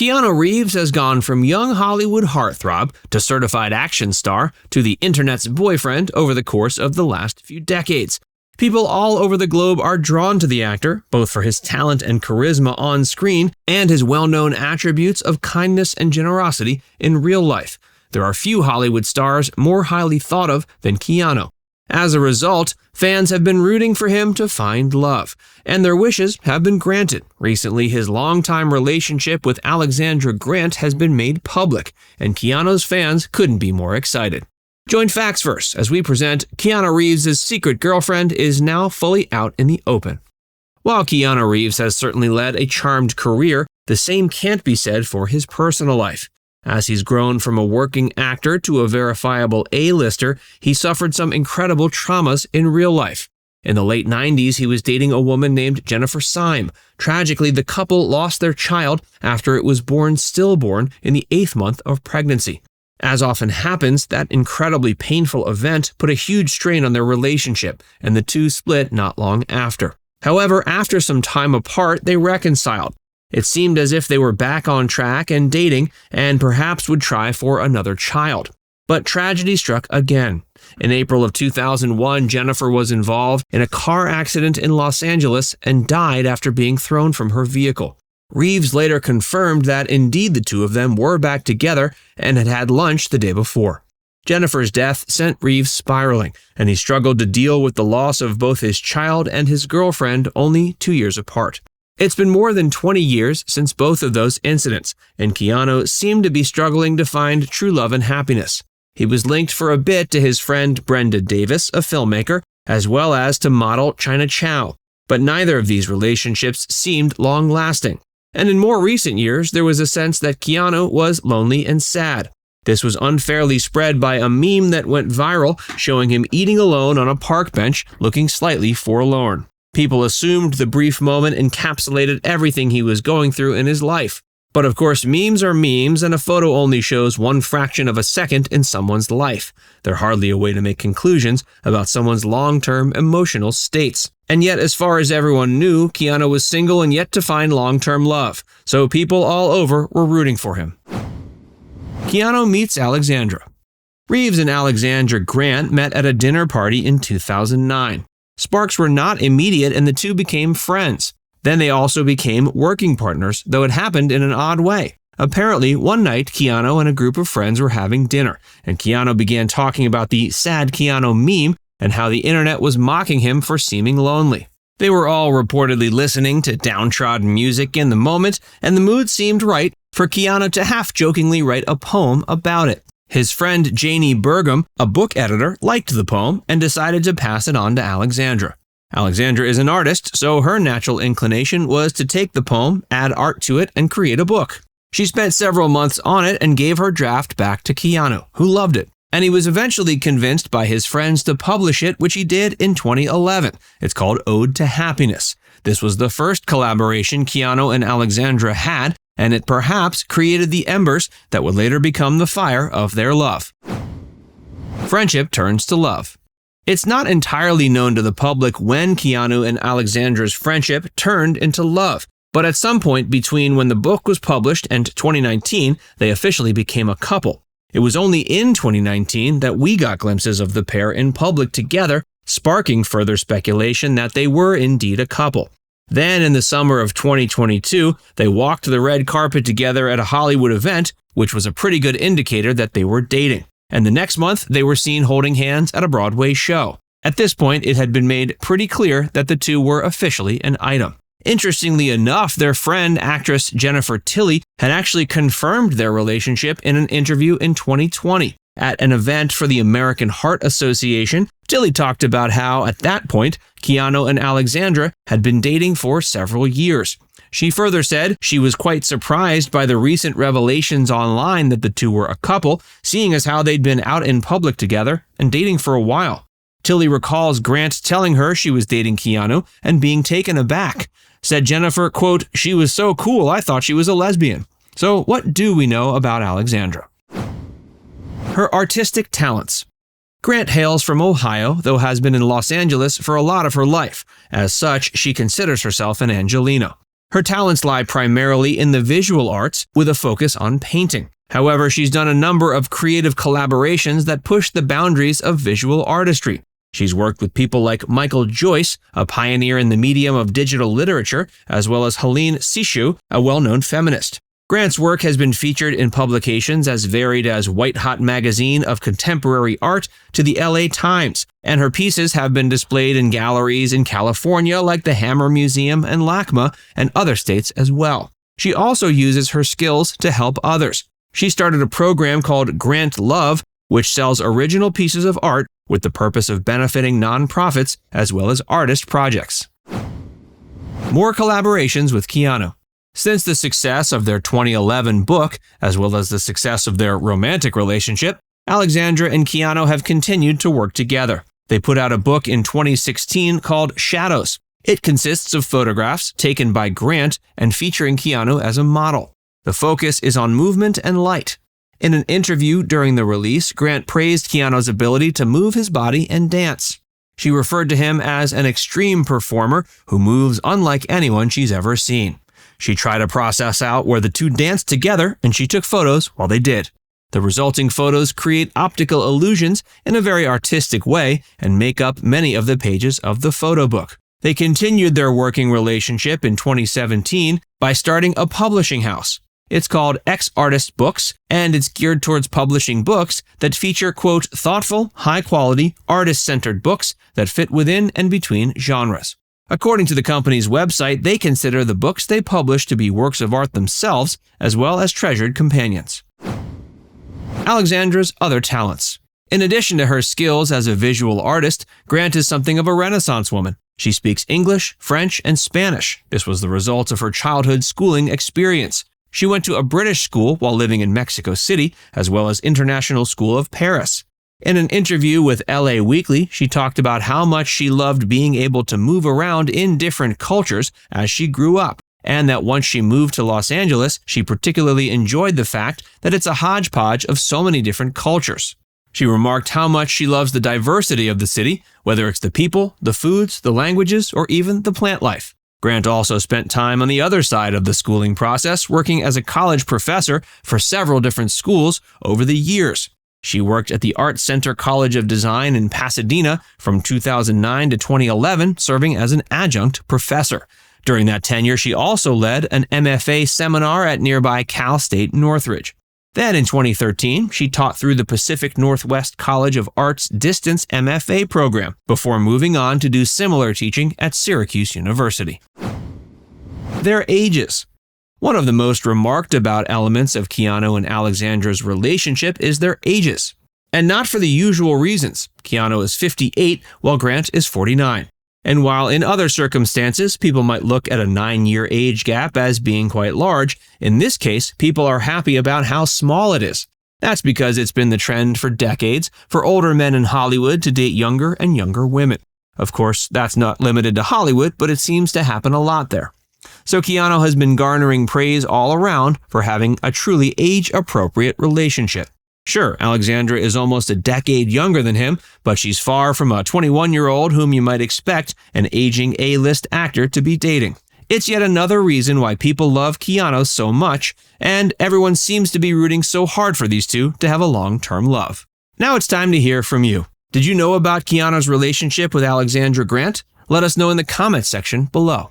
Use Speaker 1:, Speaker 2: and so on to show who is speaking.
Speaker 1: Keanu Reeves has gone from young Hollywood heartthrob to certified action star to the internet's boyfriend over the course of the last few decades. People all over the globe are drawn to the actor, both for his talent and charisma on screen and his well-known attributes of kindness and generosity in real life. There are few Hollywood stars more highly thought of than Keanu. As a result, fans have been rooting for him to find love, and their wishes have been granted. Recently, his longtime relationship with Alexandra Grant has been made public, and Keanu's fans couldn't be more excited. Join Facts First as we present Keanu Reeves' secret girlfriend is now fully out in the open. While Keanu Reeves has certainly led a charmed career, the same can't be said for his personal life. As he's grown from a working actor to a verifiable A-lister, he suffered some incredible traumas in real life. In the late 90s, he was dating a woman named Jennifer Syme. Tragically, the couple lost their child after it was born stillborn in the 8th month of pregnancy. As often happens, that incredibly painful event put a huge strain on their relationship, and the two split not long after. However, after some time apart, they reconciled. It seemed as if they were back on track and dating, and perhaps would try for another child. But tragedy struck again. In April of 2001, Jennifer was involved in a car accident in Los Angeles and died after being thrown from her vehicle. Reeves later confirmed that indeed the two of them were back together and had had lunch the day before. Jennifer's death sent Reeves spiraling, and he struggled to deal with the loss of both his child and his girlfriend only 2 years apart. It's been more than 20 years since both of those incidents, and Keanu seemed to be struggling to find true love and happiness. He was linked for a bit to his friend Brenda Davis, a filmmaker, as well as to model China Chow, but neither of these relationships seemed long-lasting. And in more recent years, there was a sense that Keanu was lonely and sad. This was unfairly spread by a meme that went viral showing him eating alone on a park bench, looking slightly forlorn. People assumed the brief moment encapsulated everything he was going through in his life. But of course, memes are memes, and a photo only shows one fraction of a second in someone's life. They're hardly a way to make conclusions about someone's long-term emotional states. And yet, as far as everyone knew, Keanu was single and yet to find long-term love. So people all over were rooting for him. Keanu meets Alexandra. Reeves and Alexandra Grant met at a dinner party in 2009. Sparks were not immediate and the two became friends. Then they also became working partners, though it happened in an odd way. Apparently, one night, Keanu and a group of friends were having dinner, and Keanu began talking about the sad Keanu meme and how the internet was mocking him for seeming lonely. They were all reportedly listening to downtrodden music in the moment, and the mood seemed right for Keanu to half-jokingly write a poem about it. His friend Janie Burgum, a book editor, liked the poem and decided to pass it on to Alexandra. Alexandra is an artist, so her natural inclination was to take the poem, add art to it, and create a book. She spent several months on it and gave her draft back to Keanu, who loved it. And he was eventually convinced by his friends to publish it, which he did in 2011. It's called Ode to Happiness. This was the first collaboration Keanu and Alexandra had, and it perhaps created the embers that would later become the fire of their love. Friendship turns to love. It's not entirely known to the public when Keanu and Alexandra's friendship turned into love, but at some point between when the book was published and 2019, they officially became a couple. It was only in 2019 that we got glimpses of the pair in public together, sparking further speculation that they were indeed a couple. Then in the summer of 2022, they walked the red carpet together at a Hollywood event, which was a pretty good indicator that they were dating. And the next month, they were seen holding hands at a Broadway show. At this point, it had been made pretty clear that the two were officially an item. Interestingly enough, their friend, actress Jennifer Tilly, had actually confirmed their relationship in an interview in 2020. At an event for the American Heart Association, Tilly talked about how, at that point, Keanu and Alexandra had been dating for several years. She further said she was quite surprised by the recent revelations online that the two were a couple, seeing as how they'd been out in public together and dating for a while. Tilly recalls Grant telling her she was dating Keanu and being taken aback. Said Jennifer, quote, "She was so cool I thought she was a lesbian." So what do we know about Alexandra? Her artistic talents. Grant hails from Ohio, though has been in Los Angeles for a lot of her life. As such, she considers herself an Angelino. Her talents lie primarily in the visual arts, with a focus on painting. However, she's done a number of creative collaborations that push the boundaries of visual artistry. She's worked with people like Michael Joyce, a pioneer in the medium of digital literature, as well as Helene Sishu, a well-known feminist. Grant's work has been featured in publications as varied as White Hot Magazine of Contemporary Art to the LA Times, and her pieces have been displayed in galleries in California like the Hammer Museum and LACMA, and other states as well. She also uses her skills to help others. She started a program called Grant Love, which sells original pieces of art with the purpose of benefiting nonprofits as well as artist projects. More collaborations with Keanu. Since the success of their 2011 book, as well as the success of their romantic relationship, Alexandra and Keanu have continued to work together. They put out a book in 2016 called Shadows. It consists of photographs taken by Grant and featuring Keanu as a model. The focus is on movement and light. In an interview during the release, Grant praised Keanu's ability to move his body and dance. She referred to him as an extreme performer who moves unlike anyone she's ever seen. She tried to process out where the two danced together, and she took photos while they did. The resulting photos create optical illusions in a very artistic way and make up many of the pages of the photo book. They continued their working relationship in 2017 by starting a publishing house. It's called X Artist Books, and it's geared towards publishing books that feature, quote, thoughtful, high-quality, artist-centered books that fit within and between genres. According to the company's website, they consider the books they publish to be works of art themselves, as well as treasured companions. Alexandra's other talents. In addition to her skills as a visual artist, Grant is something of a Renaissance woman. She speaks English, French, and Spanish. This was the result of her childhood schooling experience. She went to a British school while living in Mexico City, as well as International School of Paris. In an interview with LA Weekly, she talked about how much she loved being able to move around in different cultures as she grew up, and that once she moved to Los Angeles, she particularly enjoyed the fact that it's a hodgepodge of so many different cultures. She remarked how much she loves the diversity of the city, whether it's the people, the foods, the languages, or even the plant life. Grant also spent time on the other side of the schooling process, working as a college professor for several different schools over the years. She worked at the Art Center College of Design in Pasadena from 2009 to 2011, serving as an adjunct professor. During that tenure, she also led an MFA seminar at nearby Cal State Northridge. Then in 2013, she taught through the Pacific Northwest College of Arts Distance MFA program before moving on to do similar teaching at Syracuse University. Their ages. One of the most remarked about elements of Keanu and Alexandra's relationship is their ages. And not for the usual reasons. Keanu is 58 while Grant is 49. And while in other circumstances, people might look at a 9-year age gap as being quite large, in this case, people are happy about how small it is. That's because it's been the trend for decades for older men in Hollywood to date younger and younger women. Of course, that's not limited to Hollywood, but it seems to happen a lot there. So Keanu has been garnering praise all around for having a truly age-appropriate relationship. Sure, Alexandra is almost a decade younger than him, but she's far from a 21-year-old whom you might expect an aging A-list actor to be dating. It's yet another reason why people love Keanu so much, and everyone seems to be rooting so hard for these two to have a long-term love. Now it's time to hear from you. Did you know about Keanu's relationship with Alexandra Grant? Let us know in the comments section below.